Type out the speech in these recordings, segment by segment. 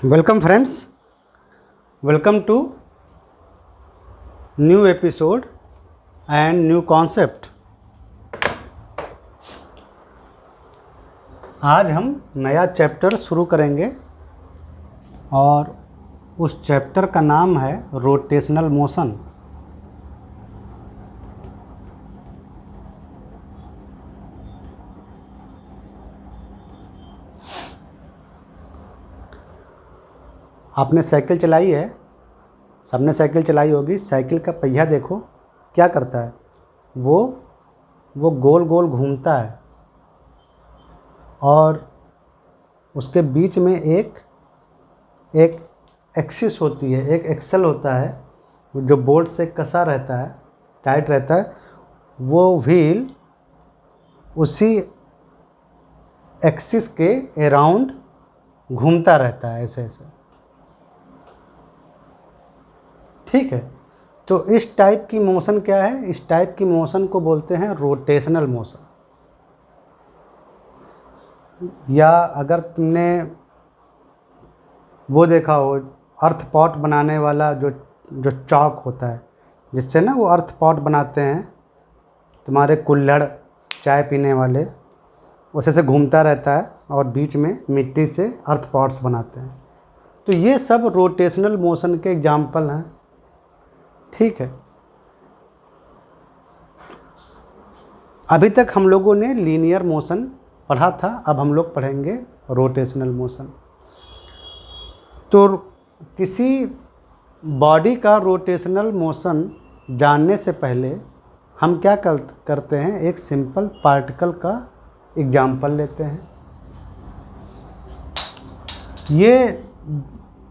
Welcome friends, welcome to new episode and new concept। आज हम नया चैप्टर शुरू करेंगे और उस चैप्टर का नाम है रोटेशनल मोशन। आपने साइकिल चलाई है, सबने साइकिल चलाई होगी। साइकिल का पहिया देखो क्या करता है, वो गोल गोल घूमता है और उसके बीच में एक एक्सिस होती है, एक एक्सल होता है जो बोल्ट से कसा रहता है, टाइट रहता है। वो व्हील उसी एक्सिस के अराउंड घूमता रहता है, ऐसे ऐसे। ठीक है, तो इस टाइप की मोशन क्या है? इस टाइप की मोशन को बोलते हैं रोटेशनल मोशन। या अगर तुमने वो देखा हो, अर्थ पॉट बनाने वाला जो चॉक होता है, जिससे ना वो अर्थ पॉट बनाते हैं, तुम्हारे कुल्हड़ चाय पीने वाले, वैसे से घूमता रहता है और बीच में मिट्टी से अर्थ पॉट्स बनाते हैं। तो ये सब रोटेशनल मोशन के एग्जाम्पल हैं। ठीक है, अभी तक हम लोगों ने लीनियर मोशन पढ़ा था, अब हम लोग पढ़ेंगे रोटेशनल मोशन। तो किसी बॉडी का रोटेशनल मोशन जानने से पहले हम क्या करते हैं, एक सिंपल पार्टिकल का एग्जाम्पल लेते हैं। ये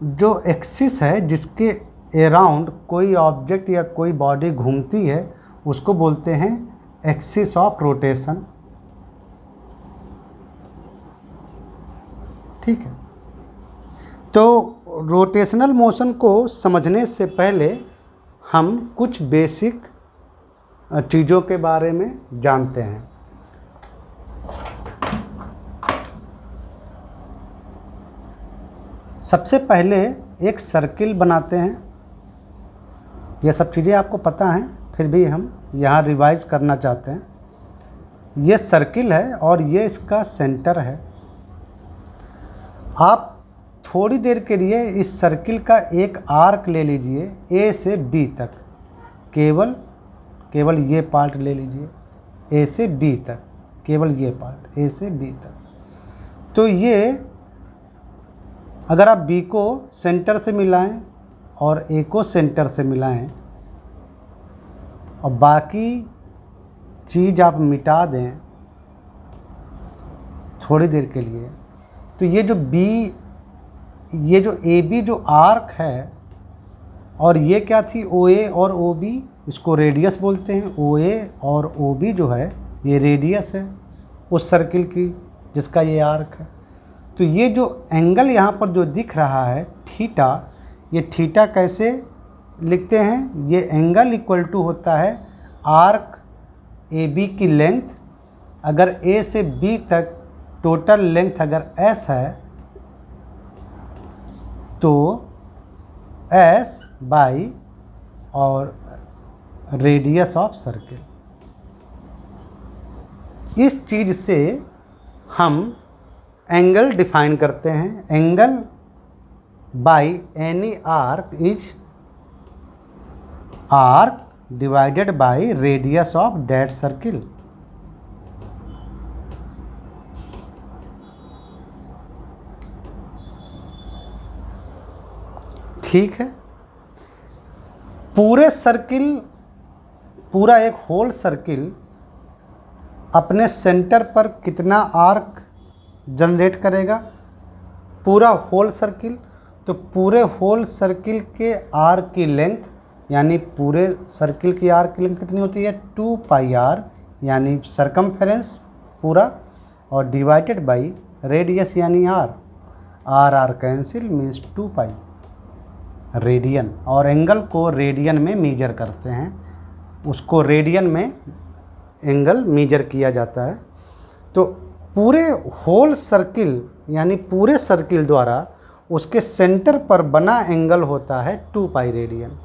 जो एक्सिस है जिसके अराउंड कोई ऑब्जेक्ट या कोई बॉडी घूमती है, उसको बोलते हैं एक्सिस ऑफ रोटेशन। ठीक है, तो रोटेशनल मोशन को समझने से पहले हम कुछ बेसिक चीज़ों के बारे में जानते हैं। सबसे पहले एक सर्किल बनाते हैं। यह सब चीज़ें आपको पता हैं, फिर भी हम यहाँ रिवाइज करना चाहते हैं। ये सर्किल है और ये इसका सेंटर है। आप थोड़ी देर के लिए इस सर्किल का एक आर्क ले लीजिए, ए से बी तक। केवल ये पार्ट ले लीजिए, ए से बी तक, केवल ये पार्ट ए से बी तक। तो ये अगर आप बी को सेंटर से मिलाएं और ए को सेंटर से मिलाएं और बाकी चीज़ आप मिटा दें थोड़ी देर के लिए, तो ये जो ए बी जो आर्क है, और ये क्या थी, ओ ए और ओ बी, इसको रेडियस बोलते हैं। ओ ए और ओ बी जो है ये रेडियस है उस सर्किल की जिसका ये आर्क है। तो ये जो एंगल यहाँ पर जो दिख रहा है थीटा, ये थीटा कैसे लिखते हैं? ये एंगल इक्वल टू होता है आर्क ए बी की लेंथ। अगर ए से बी तक टोटल लेंथ अगर एस है तो एस बाई और रेडियस ऑफ सर्किल। इस चीज़ से हम एंगल डिफाइन करते हैं। Angle by any arc is arc divided by radius of that circle. ठीक है, पूरा एक होल सर्किल अपने सेंटर पर कितना आर्क जनरेट करेगा? पूरा होल सर्किल। तो पूरे होल सर्किल के आर्क की लेंथ, यानी पूरे सर्किल की आर्क की लेंथ कितनी होती है? 2 पाई आर, यानी सरकमफेरेंस पूरा, और डिवाइडेड बाई रेडियस यानी r. R cancel means 2 pi radian. और एंगल को रेडियन में मेजर करते हैं, उसको रेडियन में एंगल मेजर किया जाता है। तो पूरे होल सर्किल यानी पूरे सर्किल द्वारा उसके सेंटर पर बना एंगल होता है 2 pi radian.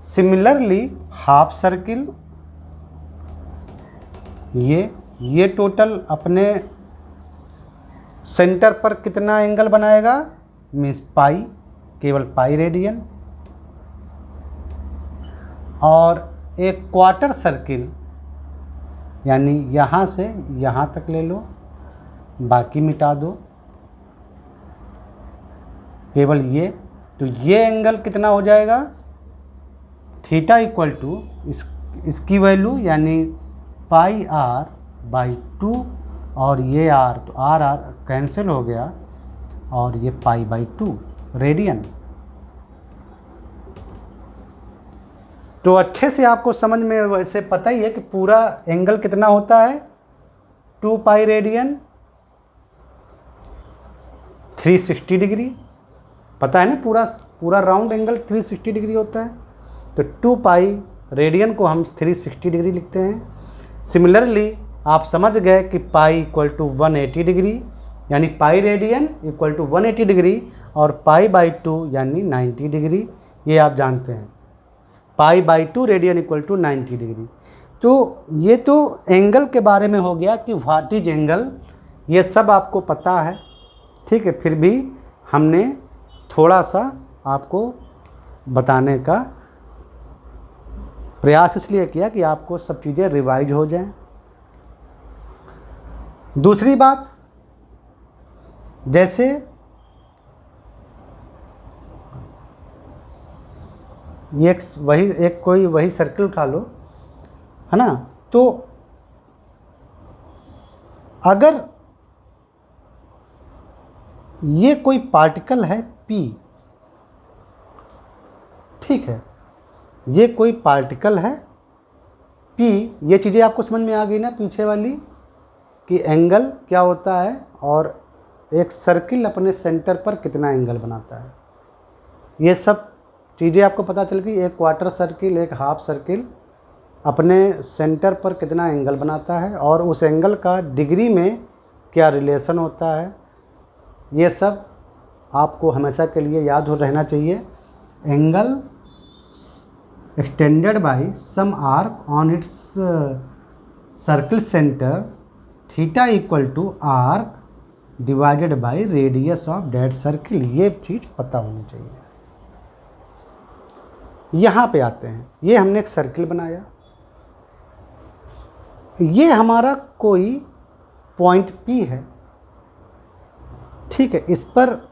Similarly half circle, ये टोटल अपने सेंटर पर कितना एंगल बनाएगा, मीन्स पाई, केवल पाई रेडियन। और एक क्वार्टर सर्किल, यानी यहाँ से यहाँ तक ले लो, बाकी मिटा दो, केवल ये, तो ये एंगल कितना हो जाएगा, थीटा इक्वल टू इसकी वैल्यू यानी पाई आर बाई 2, और ये आर, तो आर आर कैंसिल हो गया, और ये पाई बाई 2 रेडियन। तो अच्छे से आपको समझ में वैसे पता ही है कि पूरा एंगल कितना होता है, 2 पाई रेडियन 360 डिग्री, पता है ना, पूरा राउंड एंगल 360 डिग्री होता है। तो 2 पाई रेडियन को हम 360 डिग्री लिखते हैं। सिमिलरली आप समझ गए कि पाई इक्वल टू 180 डिग्री, यानी pi radian equal to 180 degree, और पाई बाई 2 यानी 90 डिग्री, ये आप जानते हैं। Pi by 2 radian equal to 90 degree. तो ये तो एंगल के बारे में हो गया कि व्हाट इज एंगल, ये सब आपको पता है, ठीक है। फिर भी हमने थोड़ा सा आपको बताने का प्रयास इसलिए किया कि आपको सब चीज़ें रिवाइज हो जाएं। दूसरी बात, जैसे ये वही सर्किल उठा लो, है ना, तो अगर ये कोई पार्टिकल है P, ठीक है, ये कोई पार्टिकल है P, ये चीज़ें आपको समझ में आ गई ना पीछे वाली, कि एंगल क्या होता है और एक सर्किल अपने सेंटर पर कितना एंगल बनाता है, ये सब चीज़ें आपको पता चल गई। एक क्वार्टर सर्किल, एक हाफ सर्किल अपने सेंटर पर कितना एंगल बनाता है, और उस एंगल का डिग्री में क्या रिलेशन होता है, ये सब आपको हमेशा के लिए याद हो रहना चाहिए। Angle extended by some arc on its circle centre, theta equal to arc divided by radius of that circle, ये चीज़ पता होनी चाहिए। यहाँ पे आते हैं, ये हमने एक सर्किल बनाया, ये हमारा कोई पॉइंट P है, ठीक है। इस पर,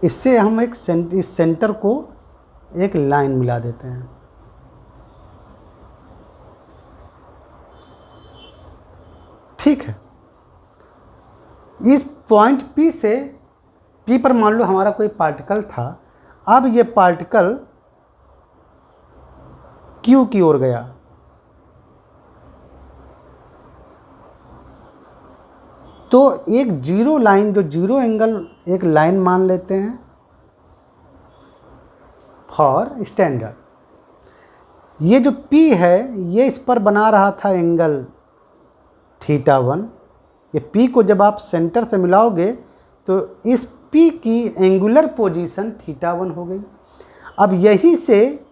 इससे हम इस सेंटर को एक लाइन मिला देते हैं, ठीक है। इस पॉइंट P से, P पर मान लो हमारा कोई पार्टिकल था, अब ये पार्टिकल Q की ओर गया, तो एक जीरो लाइन, जो जीरो एंगल एक लाइन मान लेते हैं फॉर स्टैंडर्ड। ये जो P है, ये इस पर बना रहा था एंगल थीटा 1। ये P को जब आप सेंटर से मिलाओगे तो इस P की एंगुलर पोजीशन थीटा 1 हो गई। अब यही से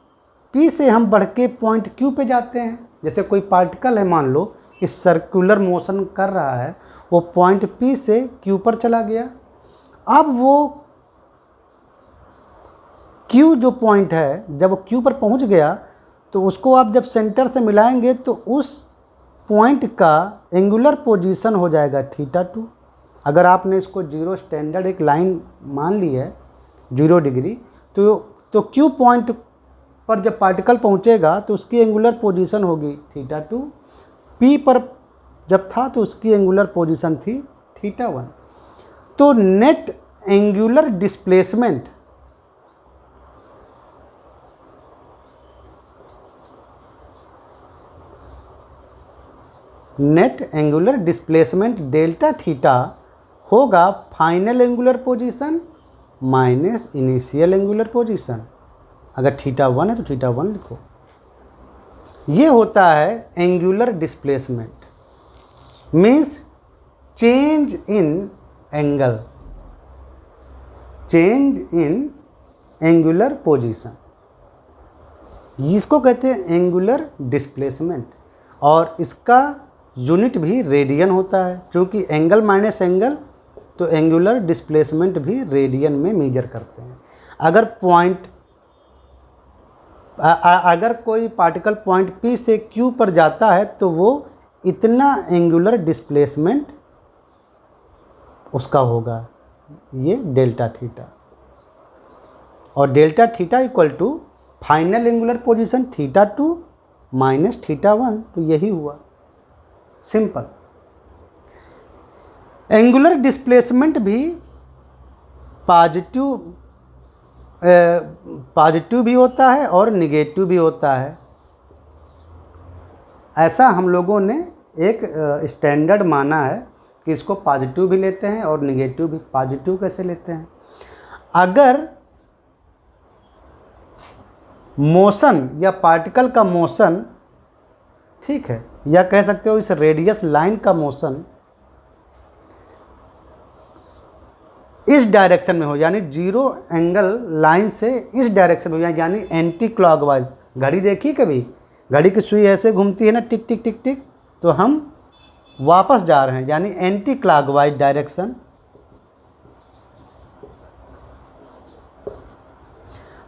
P से हम बढ़ के पॉइंट Q पे जाते हैं। जैसे कोई पार्टिकल है, मान लो इस सर्कुलर मोशन कर रहा है, वो पॉइंट P से Q पर चला गया। अब वो Q जो पॉइंट है, जब वो Q पर पहुंच गया तो उसको आप जब सेंटर से मिलाएंगे तो उस पॉइंट का एंगुलर पोजीशन हो जाएगा थीटा 2। अगर आपने इसको जीरो स्टैंडर्ड एक लाइन मान ली है 0 डिग्री, तो Q पॉइंट पर जब पार्टिकल पहुंचेगा तो उसकी एंगुलर पोजीशन होगी थीटा 2। P पर जब था तो उसकी एंगुलर पोजीशन थी थीटा 1। तो net angular displacement, delta theta होगा final angular position minus initial angular position. अगर थीटा 1 है तो थीटा 1 लिखो। ये होता है angular displacement, means change in angle, change in angular position, इसको कहते हैं एंगुलर डिस्प्लेसमेंट। और इसका यूनिट भी रेडियन होता है, क्योंकि एंगल माइनस एंगल, तो एंगुलर डिस्प्लेसमेंट भी रेडियन में मेजर करते हैं। अगर कोई पार्टिकल पॉइंट P से Q पर जाता है तो वो इतना एंगुलर डिस्प्लेसमेंट उसका होगा, ये डेल्टा थीटा। और delta theta equal to final angular position θ2 minus θ1, तो यही हुआ, सिंपल। एंगुलर डिस्प्लेसमेंट भी पॉजिटिव भी होता है और निगेटिव भी होता है। ऐसा हम लोगों ने एक स्टैंडर्ड माना है कि इसको पॉजिटिव भी लेते हैं और निगेटिव भी। पॉजिटिव कैसे लेते हैं? अगर मोशन या पार्टिकल का मोशन, ठीक है, या कह सकते हो इस रेडियस लाइन का मोशन इस डायरेक्शन में हो, यानी जीरो एंगल लाइन से इस डायरेक्शन में हो, यानी एंटी क्लॉकवाइज। घड़ी देखी कभी? घड़ी की सुई ऐसे घूमती है ना, टिक टिक टिक टिक, तो हम वापस जा रहे हैं, यानी एंटी क्लॉकवाइज डायरेक्शन।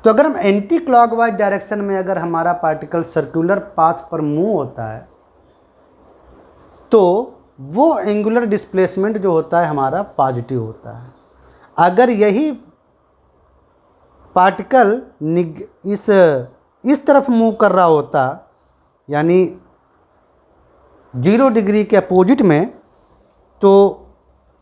तो अगर हम एंटी क्लॉकवाइज डायरेक्शन में अगर हमारा पार्टिकल सर्कुलर पाथ पर मूव होता है तो वो एंगुलर डिस्प्लेसमेंट जो होता है हमारा पॉजिटिव होता है। अगर यही पार्टिकल इस तरफ मूव कर रहा होता, यानी 0 डिग्री के अपोजिट में, तो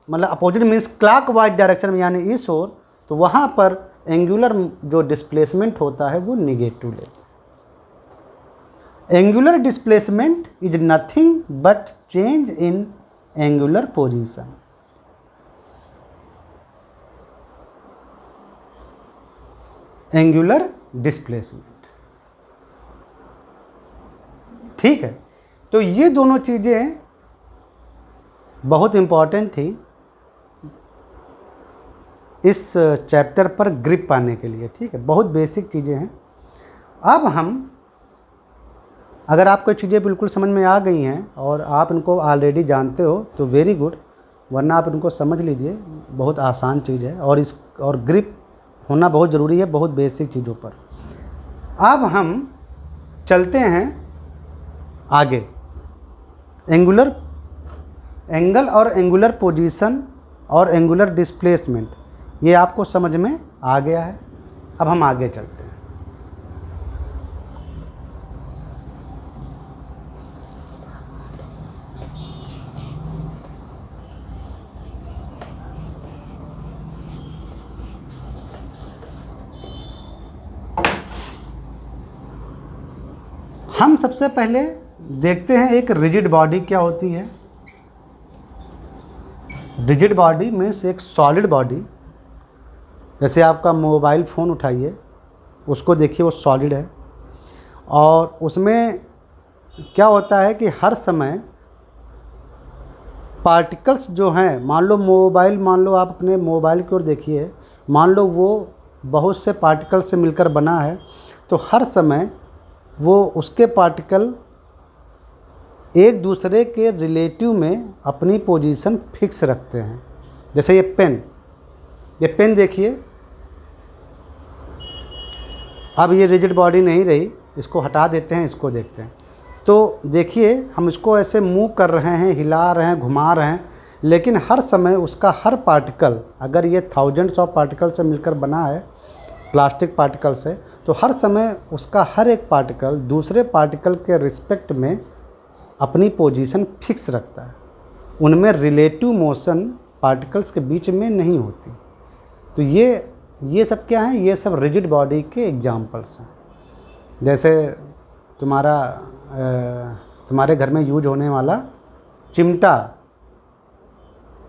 मतलब अपोजिट मीन्स क्लॉकवाइज डायरेक्शन में, यानी इस ओर, तो वहाँ पर एंगुलर जो डिस्प्लेसमेंट होता है वो निगेटिव लेते हैं। Angular displacement is nothing but change in angular position. Angular displacement, ठीक है। तो ये दोनों चीज़ें बहुत इम्पॉर्टेंट थी इस चैप्टर पर ग्रिप पाने के लिए, ठीक है। बहुत बेसिक चीज़ें हैं। अब हम, अगर आपको चीज़ें बिल्कुल समझ में आ गई हैं और आप इनको ऑलरेडी जानते हो तो वेरी गुड, वरना आप इनको समझ लीजिए, बहुत आसान चीज़ है। और ग्रिप होना बहुत ज़रूरी है बहुत बेसिक चीज़ों पर। अब हम चलते हैं आगे। एंगल और एंगुलर पोजीशन और एंगुलर डिस्प्लेसमेंट, ये आपको समझ में आ गया है। अब हम आगे चलते हैं। हम सबसे पहले देखते हैं एक रिजिड बॉडी क्या होती है। रिजिड बॉडी मीन्स एक सॉलिड बॉडी। जैसे आपका मोबाइल फ़ोन उठाइए, उसको देखिए, वो सॉलिड है। और उसमें क्या होता है कि हर समय पार्टिकल्स जो हैं, मान लो आप अपने मोबाइल की ओर देखिए, मान लो वो बहुत से पार्टिकल से मिलकर बना है, तो हर समय वो उसके पार्टिकल एक दूसरे के रिलेटिव में अपनी पोजीशन फिक्स रखते हैं। जैसे ये पेन देखिए, अब ये रिजिड बॉडी नहीं रही, इसको हटा देते हैं, इसको देखते हैं। तो देखिए, हम इसको ऐसे मूव कर रहे हैं, हिला रहे हैं, घुमा रहे हैं, लेकिन हर समय उसका हर पार्टिकल, अगर ये थाउजेंड्स ऑफ पार्टिकल से मिलकर बना है, प्लास्टिक पार्टिकल से, तो हर समय उसका हर एक पार्टिकल दूसरे पार्टिकल के रिस्पेक्ट में अपनी पोजीशन फिक्स रखता है। उनमें रिलेटिव मोशन पार्टिकल्स के बीच में नहीं होती। तो ये सब क्या है? ये सब रिजिड बॉडी के एग्जाम्पल्स हैं। जैसे तुम्हारे घर में यूज होने वाला चिमटा,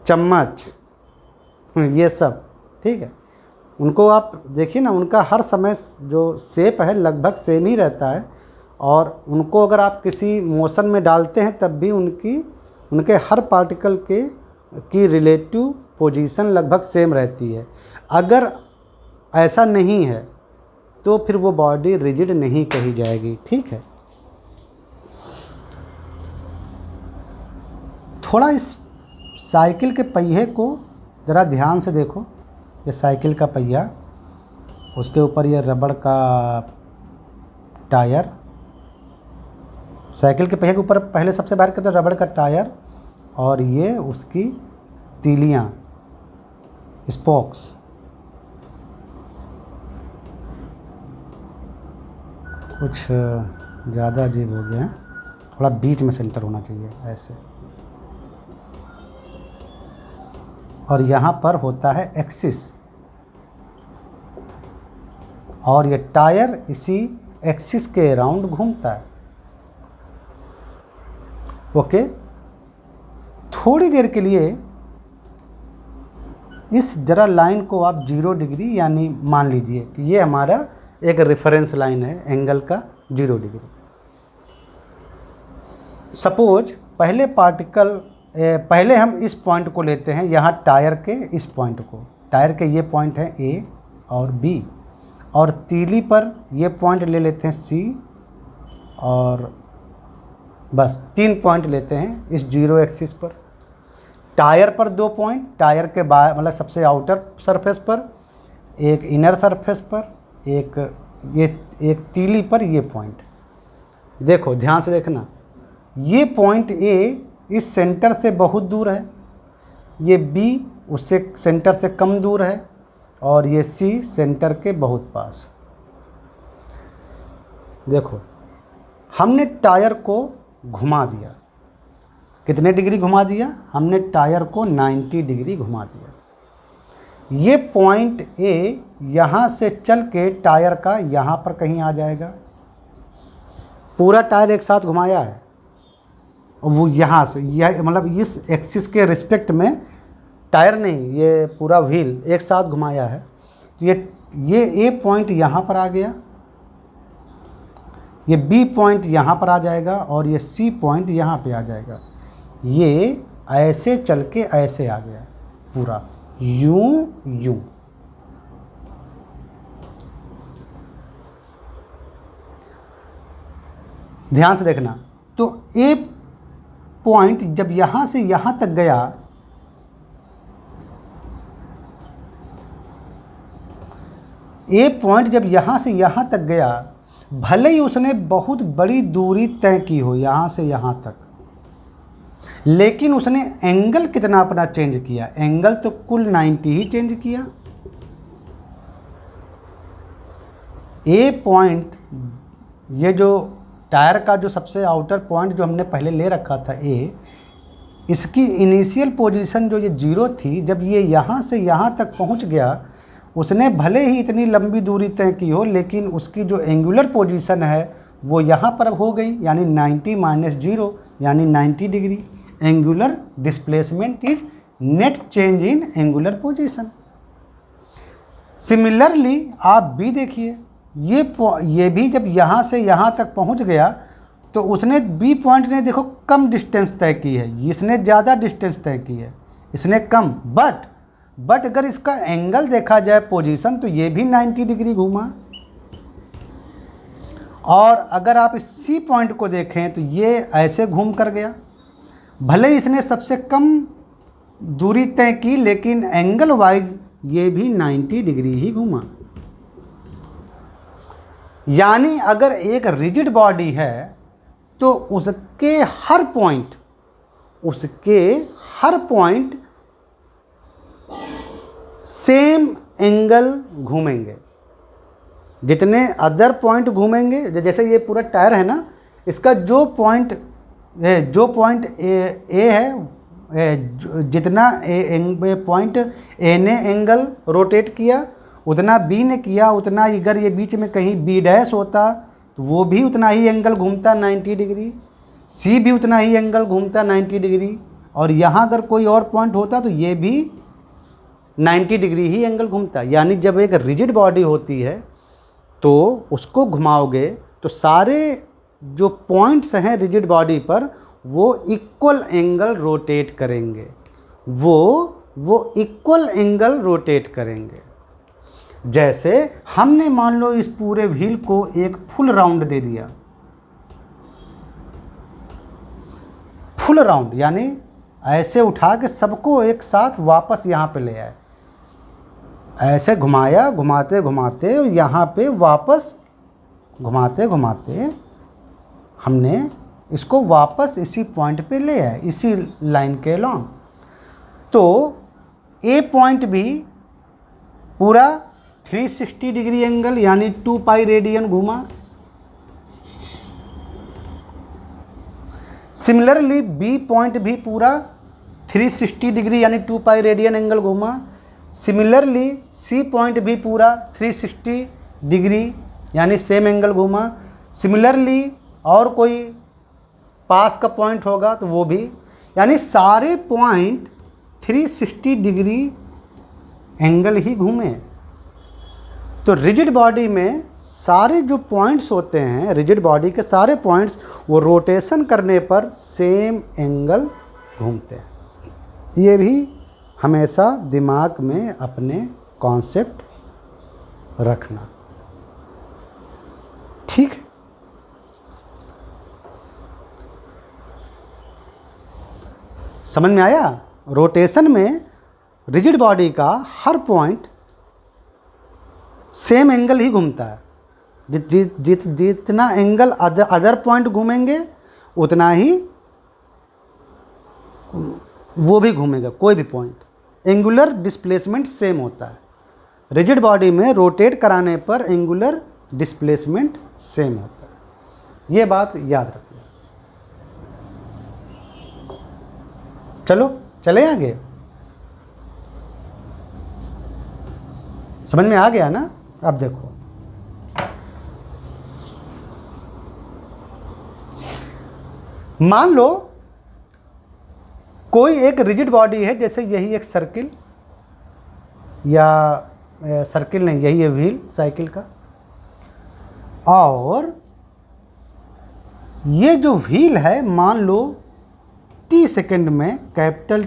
चम्मच, ये सब, ठीक है। उनको आप देखिए ना, उनका हर समय जो शेप है लगभग सेम ही रहता है, और उनको अगर आप किसी मोशन में डालते हैं तब भी उनके हर पार्टिकल की रिलेटिव पोजीशन लगभग सेम रहती है। अगर ऐसा नहीं है तो फिर वो बॉडी रिजिड नहीं कही जाएगी। ठीक है, थोड़ा इस साइकिल के पहिए को ज़रा ध्यान से देखो। ये साइकिल का पहिया, उसके ऊपर ये रबड़ का टायर, साइकिल के पहिए के ऊपर पहले सबसे बाहर करते रबड़ का टायर, और ये उसकी तीलियाँ, स्पोक्स। कुछ ज़्यादा अजीब हो गया है, थोड़ा बीच में सेंटर होना चाहिए ऐसे। और यहाँ पर होता है एक्सिस, और ये टायर इसी एक्सिस के अराउंड घूमता है। ओके, थोड़ी देर के लिए इस जरा लाइन को आप 0 डिग्री यानी मान लीजिए कि ये हमारा एक रेफरेंस लाइन है एंगल का 0 डिग्री। सपोज पहले हम इस पॉइंट को लेते हैं, यहाँ टायर के इस पॉइंट को, टायर के ये पॉइंट है A और B, और तीली पर ये पॉइंट ले लेते हैं C, और बस 3 पॉइंट लेते हैं इस 0 एक्सिस पर। टायर पर 2 पॉइंट, टायर के बाहर मतलब सबसे आउटर सरफेस पर, एक इनर सरफेस पर, एक तीली पर ये पॉइंट। देखो ध्यान से देखना, ये पॉइंट A इस सेंटर से बहुत दूर है, ये B उससे सेंटर से कम दूर है, और ये C सेंटर के बहुत पास। देखो हमने टायर को घुमा दिया, कितने डिग्री घुमा दिया? हमने टायर को 90 डिग्री घुमा दिया। ये पॉइंट A यहाँ से चल के टायर का यहाँ पर कहीं आ जाएगा। पूरा टायर एक साथ घुमाया है, वो यहाँ से यह मतलब इस एक्सिस के रिस्पेक्ट में टायर नहीं, ये पूरा व्हील एक साथ घुमाया है। तो ये A पॉइंट यहाँ पर आ गया, ये B पॉइंट यहाँ पर आ जाएगा, और ये C पॉइंट यहाँ पे आ जाएगा। ये ऐसे चल के ऐसे आ गया पूरा यूं। ध्यान से देखना, तो A पॉइंट जब यहाँ से यहाँ तक गया, A पॉइंट जब यहाँ से यहाँ तक गया, भले ही उसने बहुत बड़ी दूरी तय की हो यहाँ से यहाँ तक, लेकिन उसने एंगल कितना अपना चेंज किया? एंगल तो कुल 90 ही चेंज किया। A पॉइंट, ये जो टायर का जो सबसे आउटर पॉइंट जो हमने पहले ले रखा था A, इसकी इनिशियल पोजीशन जो ये 0 थी, जब ये यहाँ से यहाँ तक पहुँच गया, उसने भले ही इतनी लंबी दूरी तय की हो, लेकिन उसकी जो एंगुलर पोजीशन है वो यहाँ पर हो गई, यानी 90 - 0 यानी 90 degree. Angular displacement is net change in angular position. Similarly आप भी देखिए, ये भी जब यहाँ से यहाँ तक पहुँच गया, तो उसने B पॉइंट ने देखो कम डिस्टेंस तय की है, इसने ज़्यादा डिस्टेंस तय की है, इसने कम। बट अगर इसका एंगल देखा जाए पोजीशन, तो ये भी 90 डिग्री घूमा। और अगर आप इस C पॉइंट को देखें तो ये ऐसे घूम कर गया। भले ही इसने सबसे कम दूरी तय की, लेकिन एंगल वाइज ये भी 90 डिग्री ही घूमा। यानी अगर एक रिजिड बॉडी है तो उसके हर पॉइंट सेम एंगल घूमेंगे। जितने अदर पॉइंट घूमेंगे, जैसे ये पूरा टायर है ना, इसका जो पॉइंट ए है, जितना पॉइंट ए ने एंगल रोटेट किया, उतना बी ने किया, उतना अगर ये बीच में कहीं बी डैश होता तो वो भी उतना ही एंगल घूमता 90 डिग्री, सी भी उतना ही एंगल घूमता 90 डिग्री, और यहाँ अगर कोई और पॉइंट होता तो ये भी 90 डिग्री ही एंगल घूमता। यानी जब एक रिजिड बॉडी होती है तो उसको घुमाओगे तो सारे जो पॉइंट्स हैं रिजिड बॉडी पर वो इक्वल एंगल रोटेट करेंगे, वो वो इक्वल एंगल रोटेट करेंगे। जैसे हमने मान लो इस पूरे व्हील को एक फुल राउंड दे दिया, फुल राउंड यानी ऐसे उठा के सबको एक साथ वापस यहाँ पे ले आए, ऐसे घुमाया, घुमाते घुमाते यहाँ पे वापस घुमाते घुमाते हमने इसको वापस इसी पॉइंट पे ले आए, इसी लाइन के लॉन्ग। तो ए पॉइंट भी पूरा 360 डिग्री एंगल यानी 2 पाई रेडियन घूमा। सिमिलरली बी पॉइंट भी पूरा 360 डिग्री यानी 2 पाई रेडियन एंगल घूमा। सिमिलरली सी पॉइंट भी पूरा 360 डिग्री यानी सेम एंगल घूमा। सिमिलरली और कोई पास का पॉइंट होगा तो वो भी, यानी सारे पॉइंट 360 डिग्री एंगल ही घूमे। तो रिजिड बॉडी में सारे जो पॉइंट्स होते हैं, रिजिड बॉडी के सारे पॉइंट्स वो रोटेशन करने पर सेम एंगल घूमते हैं। ये भी हमेशा दिमाग में अपने कॉन्सेप्ट रखना, ठीक। समझ में आया? रोटेशन में रिजिड बॉडी का हर पॉइंट सेम एंगल ही घूमता है। जितना एंगल अदर पॉइंट घूमेंगे उतना ही वो भी घूमेगा, कोई भी पॉइंट। एंगुलर डिस्प्लेसमेंट सेम होता है। रिजिड बॉडी में रोटेट कराने पर एंगुलर डिस्प्लेसमेंट सेम होता है। ये बात याद रखना। चलो चले आगे। समझ में आ गया ना? अब देखो, मान लो कोई एक रिजिड बॉडी है, जैसे यही एक सर्किल, या सर्किल नहीं, यही है व्हील साइकिल का, और ये जो व्हील है मान लो t सेकेंड में, कैपिटल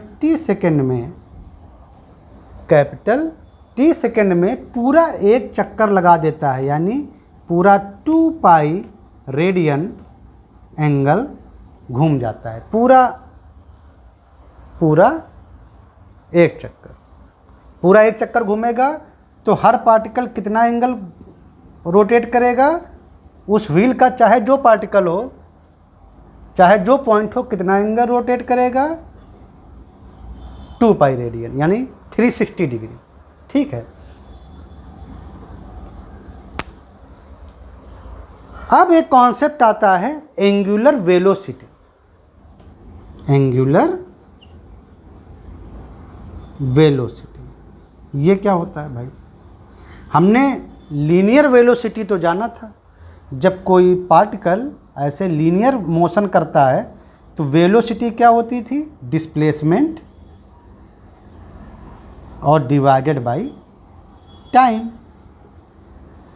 T सेकेंड में पूरा एक चक्कर लगा देता है, यानी पूरा 2 पाई रेडियन एंगल घूम जाता है। पूरा एक चक्कर घूमेगा तो हर पार्टिकल कितना एंगल रोटेट करेगा? उस व्हील का चाहे जो पार्टिकल हो, चाहे जो पॉइंट हो, कितना एंगल रोटेट करेगा? 2 पाई रेडियन यानी 360 डिग्री, ठीक है। अब एक कॉन्सेप्ट आता है एंगुलर वेलोसिटी। एंगुलर वेलोसिटी ये क्या होता है भाई? हमने लीनियर वेलोसिटी तो जाना था। जब कोई पार्टिकल ऐसे लीनियर मोशन करता है तो वेलोसिटी क्या होती थी? डिस्प्लेसमेंट और divided by time.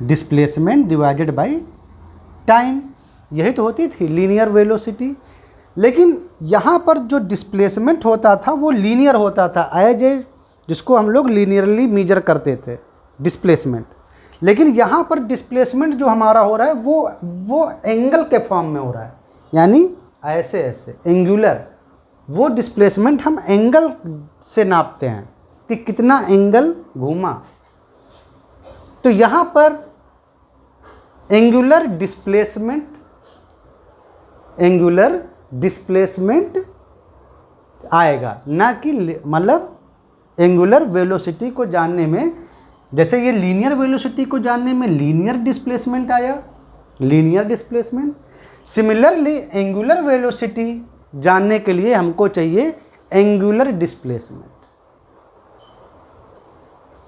Displacement divided by time, यही तो होती थी लीनियर वेलोसिटी। लेकिन यहाँ पर जो डिस्प्लेसमेंट होता था वो लीनियर होता था, एज ए जिसको हम लोग लीनियरली मेजर करते थे डिस्प्लेसमेंट। लेकिन यहाँ पर डिस्प्लेसमेंट जो हमारा हो रहा है वो एंगल के फॉर्म में हो रहा है, यानी ऐसे एंगुलर। वो डिस्प्लेसमेंट हम एंगल से नापते हैं कि कितना एंगल घूमा। तो यहाँ पर एंगुलर डिस्प्लेसमेंट आएगा, ना कि मतलब एंगुलर वेलोसिटी को जानने में, जैसे ये लीनियर वेलोसिटी को जानने में लीनियर डिस्प्लेसमेंट आया, linear displacement. Similarly angular velocity जानने के लिए हमको चाहिए एंगुलर डिस्प्लेसमेंट।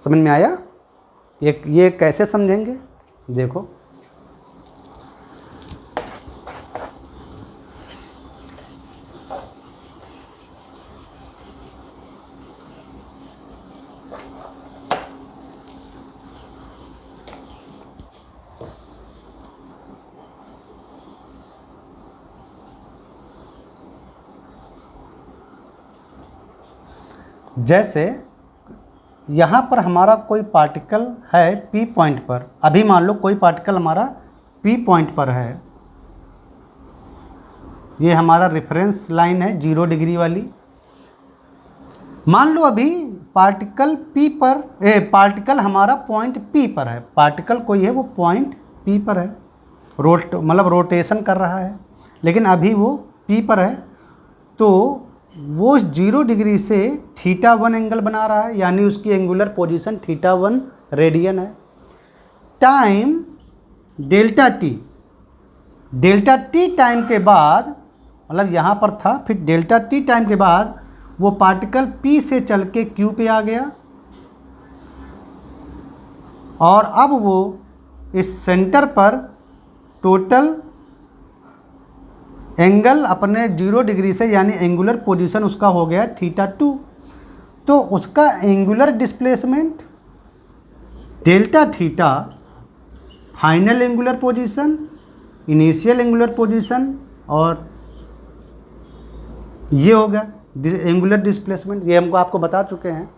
समझ में आया? ये कैसे समझेंगे? देखो, जैसे यहाँ पर हमारा कोई पार्टिकल है पी पॉइंट पर, अभी मान लो कोई पार्टिकल हमारा पी पॉइंट पर है, ये हमारा रेफरेंस लाइन है 0 डिग्री वाली। मान लो अभी पार्टिकल पी पर, पार्टिकल हमारा पॉइंट पी पर है, पार्टिकल कोई है वो पॉइंट पी पर है, मतलब रोटेशन कर रहा है, लेकिन अभी वो पी पर है, तो वो 0 डिग्री से θ1 एंगल बना रहा है, यानी उसकी एंगुलर पोजीशन θ1 रेडियन है। टाइम डेल्टा टी टाइम के बाद, मतलब यहाँ पर था, फिर डेल्टा टी टाइम के बाद वो पार्टिकल P से चल के Q पे आ गया, और अब वो इस सेंटर पर टोटल एंगल अपने 0 डिग्री से, यानी एंगुलर पोजीशन उसका हो गया θ2, तो उसका angular displacement delta theta final angular position, initial angular position, और ये हो गया एंगुलर डिस्प्लेसमेंट, ये हमको आपको बता चुके हैं।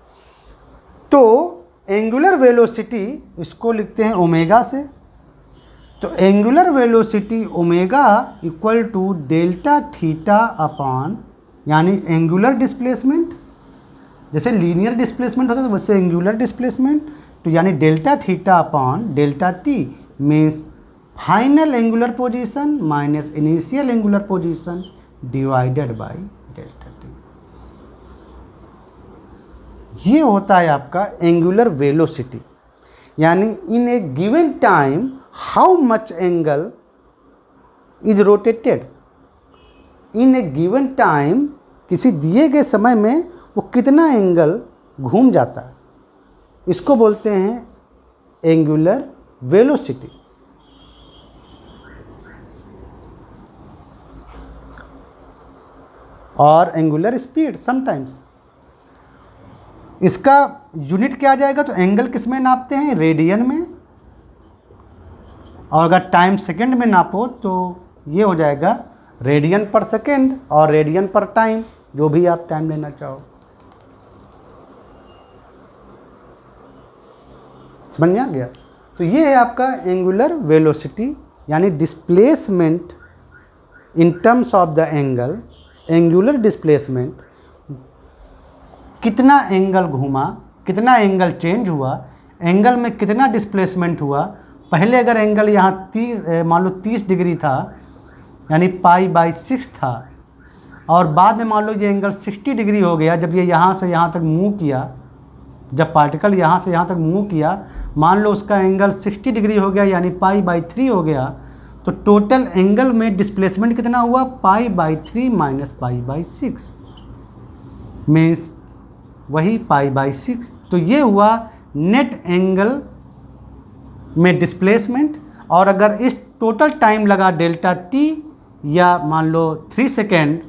तो एंगुलर वेलोसिटी इसको लिखते हैं ओमेगा से, तो angular velocity omega equal to delta theta upon, यानी एंगुलर डिस्प्लेसमेंट, जैसे लीनियर डिस्प्लेसमेंट होता है तो वैसे एंगुलर डिस्प्लेसमेंट, तो यानी delta theta upon delta T means final angular position minus initial angular position divided by delta T. ये होता है आपका एंगुलर वेलोसिटी, यानी in a given time how much angle is rotated, in a given time किसी दिए गए समय में वो कितना एंगल घूम जाता है, इसको बोलते हैं एंगुलर वेलोसिटी। और एंगुलर स्पीड समटाइम्स, इसका यूनिट क्या आ जाएगा, तो एंगल किस में नापते हैं, रेडियन में, और अगर टाइम सेकंड में नापो तो ये हो जाएगा रेडियन पर सेकंड और रेडियन पर टाइम, जो भी आप टाइम लेना चाहो। समझ में आ गया? तो ये है आपका एंगुलर वेलोसिटी, यानी displacement in terms of the angle, angular displacement, कितना एंगल घूमा, कितना एंगल चेंज हुआ, एंगल में कितना डिस्प्लेसमेंट हुआ। पहले अगर एंगल यहाँ 30 मान लो 30 डिग्री था, यानी π/6 था, और बाद में मान लो ये एंगल 60 डिग्री हो गया, जब ये यहाँ से यहाँ तक मूव किया, जब पार्टिकल यहाँ से यहाँ तक मूव किया, मान लो उसका एंगल 60 डिग्री हो गया, यानी π/3 हो गया, तो टोटल एंगल में डिस्प्लेसमेंट कितना हुआ, π/3 माइनस π/6 मीन्स वही π/6। तो ये हुआ नेट एंगल में डिस्प्लेसमेंट। और अगर इस टोटल टाइम लगा डेल्टा टी या मान लो 3 सेकेंड,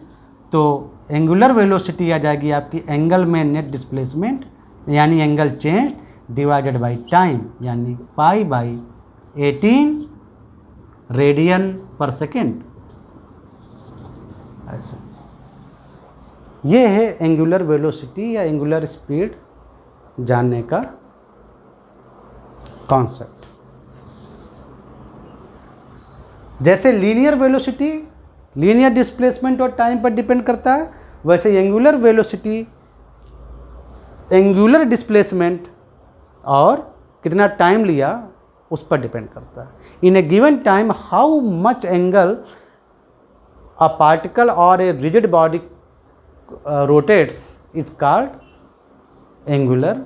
तो एंगुलर वेलोसिटी आ जाएगी आपकी एंगल में नेट डिस्प्लेसमेंट, यानी angle change divided by time, यानी π/18 रेडियन पर सेकेंड। ऐसा ये है एंगुलर वेलोसिटी या एंगुलर स्पीड जानने का कॉन्सेप्ट। जैसे लीनियर वेलोसिटी लीनियर डिस्प्लेसमेंट और टाइम पर डिपेंड करता है, वैसे एंगुलर वेलोसिटी एंगुलर डिस्प्लेसमेंट और कितना टाइम लिया उस पर डिपेंड करता है। In a given time how much angle a particle और a rigid body rotates is called angular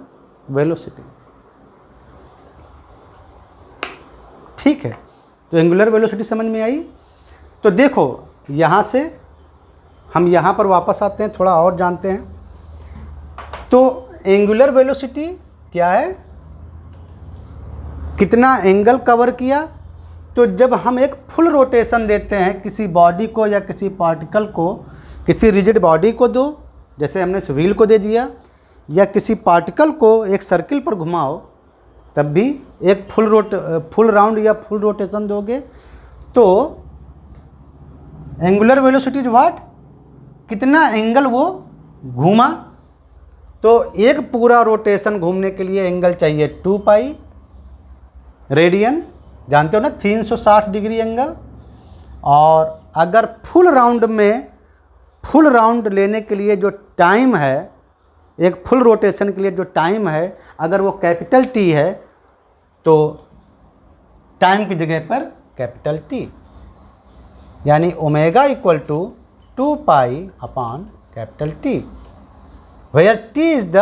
velocity. ठीक है, तो एंगुलर वेलोसिटी समझ में आई। तो देखो यहाँ से हम यहाँ पर वापस आते हैं, थोड़ा और जानते हैं। तो एंगुलर वेलोसिटी क्या है, कितना एंगल कवर किया। तो जब हम एक फुल रोटेशन देते हैं किसी बॉडी को या किसी पार्टिकल को, किसी रिजिड बॉडी को दो, जैसे हमने इस व्हील को दे दिया, या किसी पार्टिकल को एक सर्किल पर घुमाओ, तब भी एक फुल राउंड या फुल रोटेशन दोगे, तो एंगुलर वेलोसिटी इज व्हाट, कितना एंगल वो घूमा। तो एक पूरा रोटेशन घूमने के लिए एंगल चाहिए 2 पाई रेडियन, जानते हो ना 360 डिग्री एंगल। और अगर फुल राउंड लेने के लिए जो टाइम है, एक फुल रोटेशन के लिए जो टाइम है, अगर वो कैपिटल टी है तो टाइम की जगह पर कैपिटल टी, यानी omega equal to 2 pi upon capital T, where T is the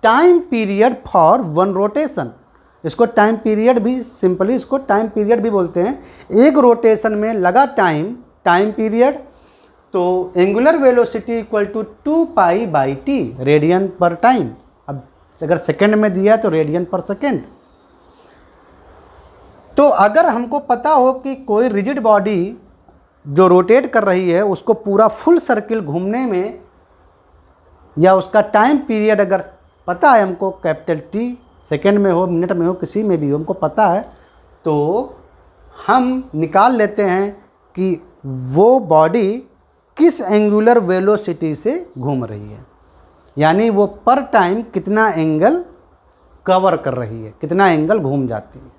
time period for one rotation. इसको टाइम पीरियड भी, सिंपली इसको टाइम पीरियड भी बोलते हैं। एक रोटेशन में लगा टाइम पीरियड। तो angular velocity equal to 2 pi by T, radian per time. अब अगर सेकेंड में दिया है तो रेडियन पर सेकेंड। तो अगर हमको पता हो कि कोई रिजिड बॉडी जो रोटेट कर रही है उसको पूरा फुल सर्किल घूमने में, या उसका टाइम पीरियड अगर पता है हमको, कैपिटल टी, सेकेंड में हो, मिनट में हो, किसी में भी हो, हमको पता है, तो हम निकाल लेते हैं कि वो बॉडी किस एंगुलर वेलोसिटी से घूम रही है, यानी वो पर टाइम कितना एंगल कवर कर रही है, कितना एंगल घूम जाती है।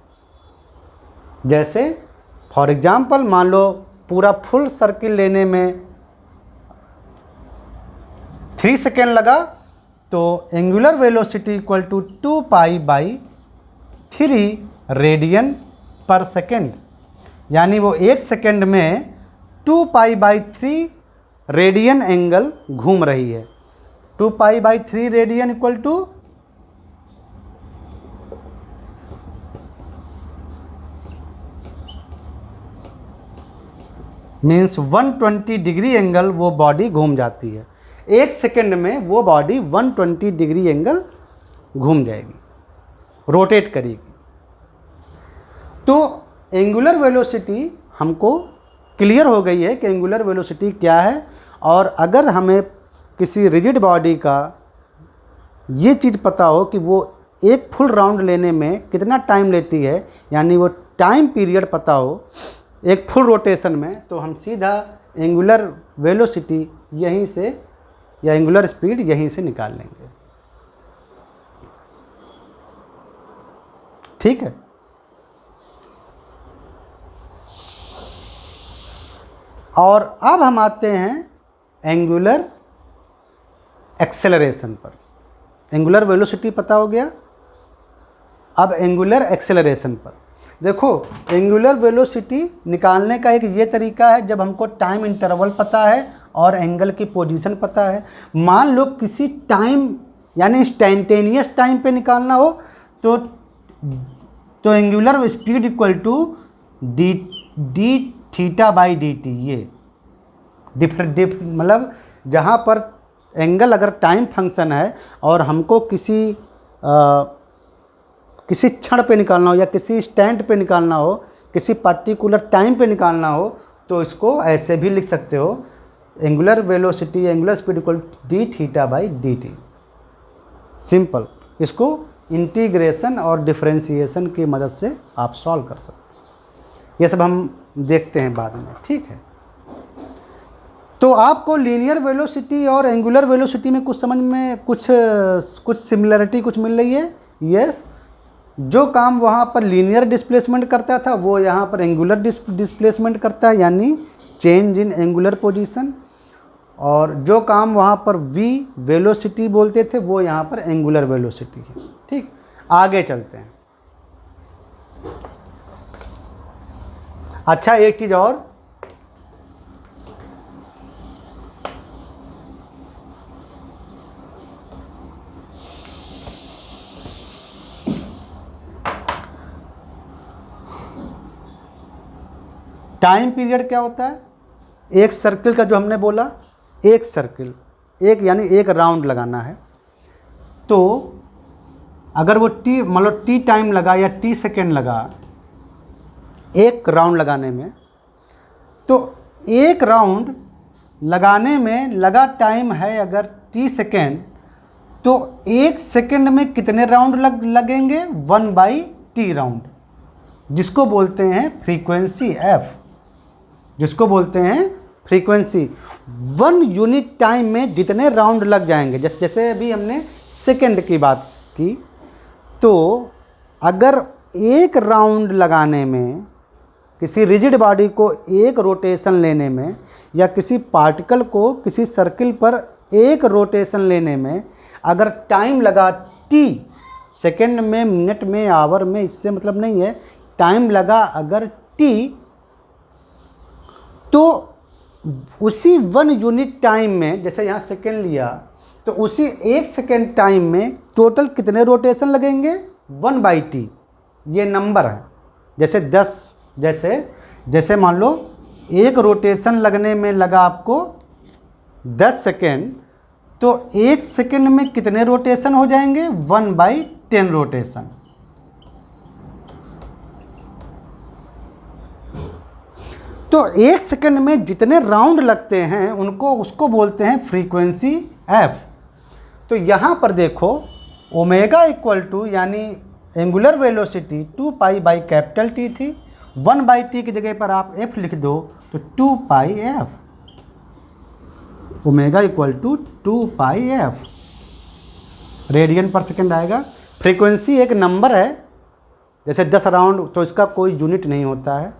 जैसे फॉर एग्जांपल मान लो पूरा फुल सर्किल लेने में 3 सेकेंड लगा, तो angular velocity equal to 2 pi by 3 radian per second, यानी वो 1 सेकेंड में 2 पाई बाई 3 रेडियन एंगल घूम रही है। 2 pi by 3 radian equal two means 120 degree angle वो बॉडी घूम जाती है। 1 सेकेंड में वो बॉडी 120 डिग्री एंगल घूम जाएगी, रोटेट करेगी। तो एंगुलर वेलोसिटी हमको क्लियर हो गई है कि एंगुलर वेलोसिटी क्या है। और अगर हमें किसी रिजिड बॉडी का ये चीज़ पता हो कि वो एक फुल राउंड लेने में कितना टाइम लेती है, यानी वो टाइम पीरियड पता हो एक फुल रोटेशन में, तो हम सीधा एंगुलर वेलोसिटी यहीं से, या एंगुलर स्पीड यहीं से निकाल लेंगे। ठीक है। और अब हम आते हैं एंगुलर एक्सेलरेशन पर। एंगुलर वेलोसिटी पता हो गया, अब एंगुलर एक्सेलरेशन पर देखो। एंगुलर वेलोसिटी निकालने का एक ये तरीका है, जब हमको टाइम इंटरवल पता है और एंगल की पोजीशन पता है। मान लो किसी टाइम यानी इंस्टेंटेनियस टाइम पे निकालना हो तो angular speed equal to D theta by D T. ये मतलब जहाँ पर एंगल अगर टाइम फंक्शन है और हमको किसी क्षण पे निकालना हो या किसी स्टैंड पे निकालना हो, किसी पर्टिकुलर टाइम पे निकालना हो, तो इसको ऐसे भी लिख सकते हो, angular velocity angular speed equal D theta by D T. Simple. इसको इंटीग्रेशन और डिफरेंशिएशन की मदद से आप सॉल्व कर सकते हैं। ये सब हम देखते हैं बाद में, ठीक है। तो आपको लीनियर वेलोसिटी और एंगुलर वेलोसिटी में कुछ समझ में कुछ सिमिलरिटी कुछ मिल रही है। यस, जो काम वहाँ पर लीनियर डिस्प्लेसमेंट करता था वो यहाँ पर एंगुलर डिस्प्लेसमेंट करता है, यानी चेंज इन एंगुलर पोजीशन। और जो काम वहाँ पर वी वेलोसिटी बोलते थे वो यहाँ पर एंगुलर वेलोसिटी है। ठीक, आगे चलते हैं। अच्छा, एक चीज़ और, टाइम पीरियड क्या होता है? एक सर्किल का, जो हमने बोला एक सर्किल, एक यानी एक राउंड लगाना है, तो अगर वो टी मान लो टी टाइम लगा या टी सेकेंड लगा एक राउंड लगाने में, तो एक राउंड लगाने में लगा टाइम है अगर टी सेकेंड, तो 1 सेकेंड में कितने राउंड लगेंगे? 1/t राउंड, जिसको बोलते हैं फ्रीक्वेंसी f, जिसको बोलते हैं फ्रीक्वेंसी 1 यूनिट टाइम में जितने राउंड लग जाएंगे, जैसे अभी हमने सेकंड की बात की, तो अगर एक राउंड लगाने में, किसी रिजिड बॉडी को एक रोटेशन लेने में, या किसी पार्टिकल को किसी सर्किल पर एक रोटेशन लेने में अगर टाइम लगा t, सेकंड में, मिनट में, आवर में, इससे मतलब नहीं है, टाइम लगा अगर t, तो उसी 1 यूनिट टाइम में, जैसे यहाँ सेकंड लिया, तो उसी 1 सेकंड टाइम में टोटल कितने रोटेशन लगेंगे? 1/t, ये नंबर है। जैसे 10, जैसे मान लो एक रोटेशन लगने में लगा आपको 10 सेकेंड, तो 1 सेकेंड में कितने रोटेशन हो जाएंगे? 1/10 रोटेशन। तो 1 सेकेंड में जितने राउंड लगते हैं उसको बोलते हैं फ्रीक्वेंसी f। तो यहाँ पर देखो ओमेगा इक्वल टू, यानी एंगुलर वेलोसिटी 2π/T थी, 1/T की जगह पर आप f लिख दो तो 2πf, omega equal to 2πf radian per second आएगा। फ्रीक्वेंसी एक नंबर है, जैसे 10 राउंड, तो इसका कोई यूनिट नहीं होता है,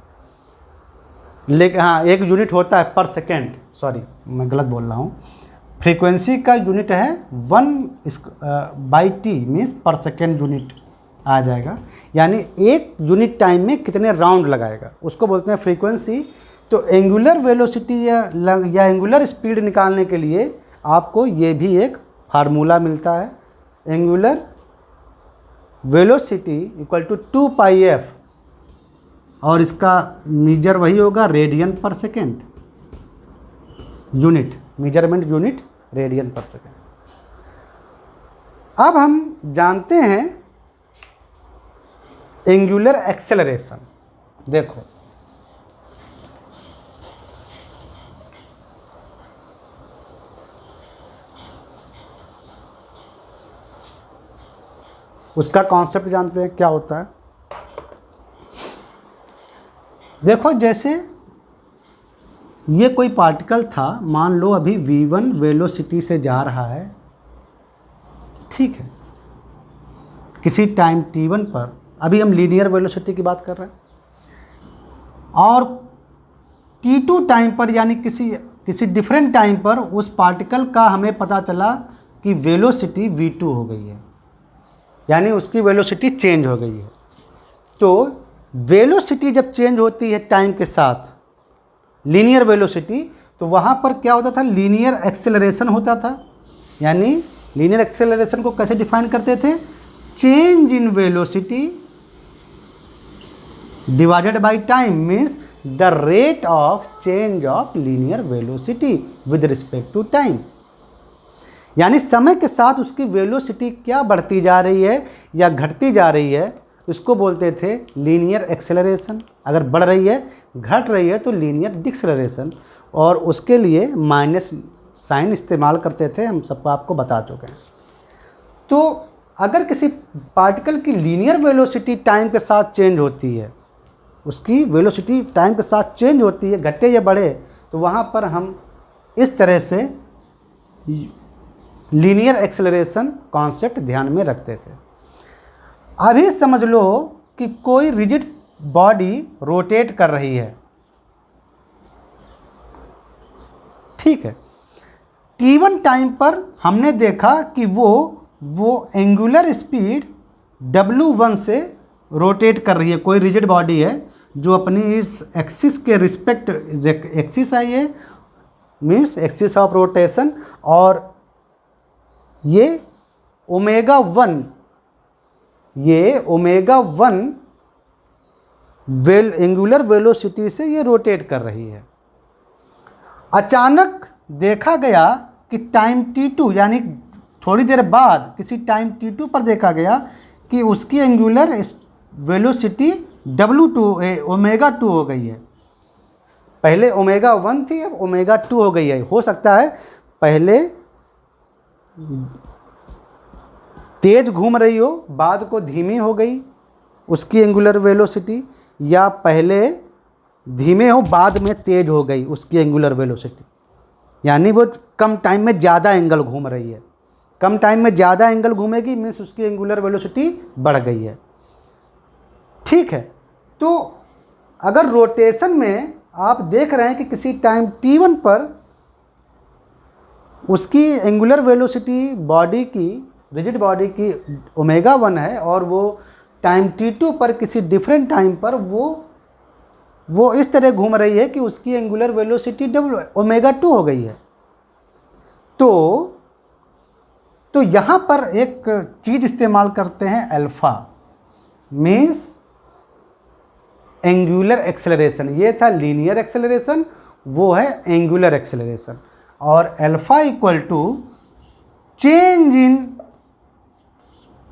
लेकिन हाँ एक यूनिट होता है पर सेकेंड, सॉरी मैं गलत बोल रहा हूँ। फ्रीक्वेंसी का यूनिट है 1/T मीन्स पर सेकेंड यूनिट आ जाएगा, यानी एक यूनिट टाइम में कितने राउंड लगाएगा उसको बोलते हैं फ्रीक्वेंसी। तो एंगुलर वेलोसिटी या एंगुलर स्पीड निकालने के लिए आपको ये भी एक फार्मूला मिलता है, angular velocity equal to 2πf, और इसका मीजर वही होगा radian per second, unit, measurement unit radian per second. अब हम जानते हैं एंगुलर एक्सेलरेशन। देखो उसका कॉन्सेप्ट जानते हैं क्या होता है। देखो जैसे ये कोई पार्टिकल था, मान लो अभी v1 वेलोसिटी से जा रहा है, ठीक है, किसी टाइम t1 पर, अभी हम लीनियर वेलोसिटी की बात कर रहे हैं, और t2 टाइम पर यानी किसी डिफरेंट टाइम पर उस पार्टिकल का हमें पता चला कि वेलोसिटी v2 हो गई है, यानी उसकी वेलोसिटी चेंज हो गई है। तो वेलोसिटी जब चेंज होती है टाइम के साथ, लीनियर वेलोसिटी, तो वहाँ पर क्या होता था? लीनियर एक्सेलरेशन होता था। यानी लीनियर एक्सेलरेशन को कैसे डिफाइन करते थे? Change in velocity divided by time means the rate of change of linear velocity with respect to time. यानी समय के साथ उसकी वेलोसिटी क्या बढ़ती जा रही है या घटती जा रही है, इसको बोलते थे लीनियर एक्सेलरेशन। अगर बढ़ रही है, घट रही है तो लीनियर डिक्सेलरेशन, और उसके लिए माइनस साइन इस्तेमाल करते थे, हम सबको आपको बता चुके हैं। तो अगर किसी पार्टिकल की लीनियर वेलोसिटी टाइम के साथ चेंज होती है, उसकी वेलोसिटी टाइम के साथ चेंज होती है, घटे या बढ़े, तो वहाँ पर हम इस तरह से लीनियर एक्सेलरेशन कॉन्सेप्ट ध्यान में रखते थे। अभी समझ लो कि कोई रिजिड बॉडी रोटेट कर रही है, ठीक है, t1 टाइम पर हमने देखा कि वो एंगुलर स्पीड w1 से रोटेट कर रही है। कोई रिजिड बॉडी है जो अपनी इस एक्सिस के रिस्पेक्ट, एक्सिस है ये मीन्स एक्सिस ऑफ रोटेशन, और ये ओमेगा 1 एंगुलर वेलोसिटी से ये रोटेट कर रही है। अचानक देखा गया कि टाइम t2 यानी थोड़ी देर बाद किसी टाइम t2 पर देखा गया कि उसकी एंगुलर वेलोसिटी w2 ओमेगा 2 हो गई है। पहले ओमेगा 1 थी, अब ओमेगा 2 हो गई है। हो सकता है पहले तेज घूम रही हो, बाद को धीमी हो गई उसकी एंगुलर वेलोसिटी, या पहले धीमे हो बाद में तेज हो गई उसकी एंगुलर वेलोसिटी, यानी वो कम टाइम में ज़्यादा एंगल घूम रही है। कम टाइम में ज़्यादा एंगल घूमेगी मीन्स उसकी एंगुलर वेलोसिटी बढ़ गई है। ठीक है, तो अगर रोटेशन में आप देख रहे हैं कि किसी टाइम t1 पर उसकी एंगुलर वेलोसिटी बॉडी की, रिजिड बॉडी की ω1 है और वो टाइम t2 पर किसी डिफरेंट टाइम पर वो इस तरह घूम रही है कि उसकी एंगुलर वेलोसिटी ω2 हो गई है। तो यहाँ पर एक चीज़ इस्तेमाल करते हैं अल्फ़ा, मीन्स एंगुलर एक्सेलरेशन। ये था लीनियर एक्सेलरेशन, वो है एंगुलर एक्सेलरेशन। और alpha equal to change in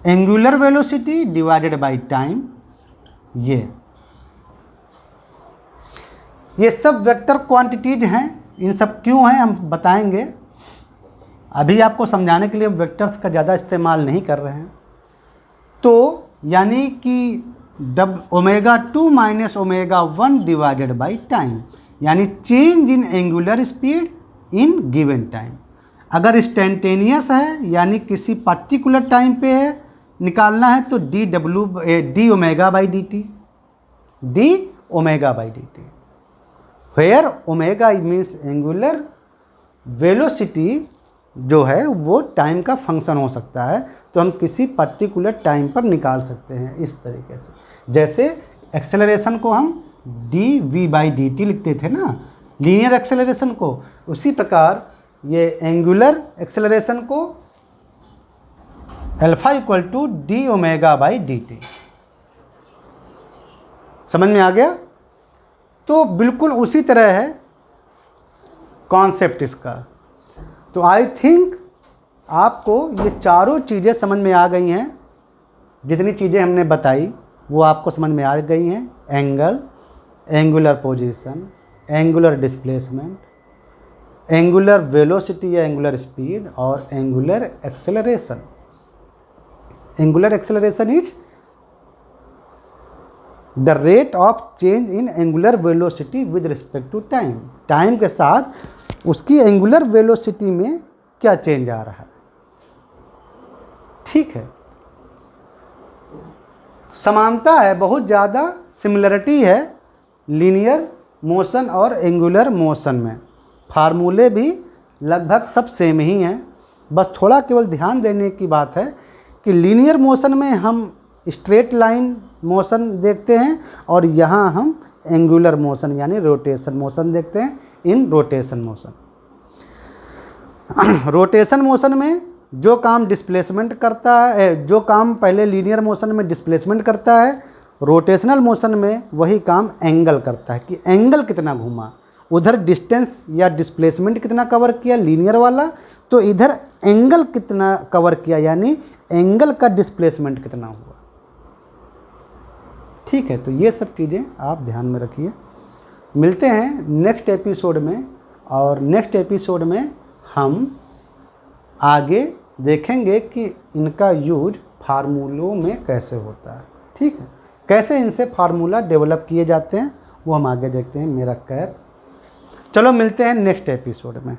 angular velocity divided by time. ये सब वेक्टर क्वांटिटीज हैं। इन सब क्यों हैं हम बताएंगे, अभी आपको समझाने के लिए वेक्टर्स का ज़्यादा इस्तेमाल नहीं कर रहे हैं। तो यानी कि ω2 माइनस ω1 डिवाइडेड बाई टाइम, यानी change in angular speed in given time. अगर इंस्टेंटेनियस है यानी किसी पर्टिकुलर टाइम पे है निकालना है तो D omega by D T, where omega means angular velocity जो है वो टाइम का फंक्शन हो सकता है, तो हम किसी पर्टिकुलर टाइम पर निकाल सकते हैं इस तरीके से। जैसे एक्सेलरेशन को हम dv/dt लिखते थे ना, लीनियर एक्सेलरेशन को, उसी प्रकार ये एंगुलर एक्सेलरेशन को अल्फा इक्वल टू dω/dt। समझ में आ गया? तो बिल्कुल उसी तरह है कॉन्सेप्ट इसका। तो आई थिंक आपको ये चारों चीज़ें समझ में आ गई हैं। जितनी चीज़ें हमने बताई वो आपको समझ में आ गई हैं। Angle, angular position, angular displacement, angular velocity या एंगुलर स्पीड और angular acceleration. Angular acceleration is the rate of change in angular velocity with respect to time. Time के साथ उसकी एंगुलर वेलोसिटी में क्या चेंज आ रहा है। ठीक है, समानता है, बहुत ज़्यादा सिमिलरिटी है लीनियर मोशन और एंगुलर मोशन में। फार्मूले भी लगभग सब सेम ही हैं, बस थोड़ा केवल ध्यान देने की बात है कि लीनियर मोशन में हम स्ट्रेट लाइन मोशन देखते हैं और यहाँ हम एंगुलर मोशन यानी रोटेशन मोशन देखते हैं इन रोटेशन मोशन। रोटेशन मोशन में जो काम डिस्प्लेसमेंट करता है, जो काम पहले लीनियर मोशन में डिस्प्लेसमेंट करता है, रोटेशनल मोशन में वही काम एंगल करता है कि एंगल कितना घूमा। उधर डिस्टेंस या डिस्प्लेसमेंट कितना कवर किया लीनियर वाला, तो इधर एंगल कितना कवर किया यानी एंगल का डिस्प्लेसमेंट कितना हुआ। ठीक है, तो ये सब चीज़ें आप ध्यान में रखिए। मिलते हैं नेक्स्ट एपिसोड में, और नेक्स्ट एपिसोड में हम आगे देखेंगे कि इनका यूज फार्मूलों में कैसे होता है। ठीक है, कैसे इनसे फार्मूला डेवलप किए जाते हैं वो हम आगे देखते हैं। मेरा कैप, चलो मिलते हैं नेक्स्ट एपिसोड में।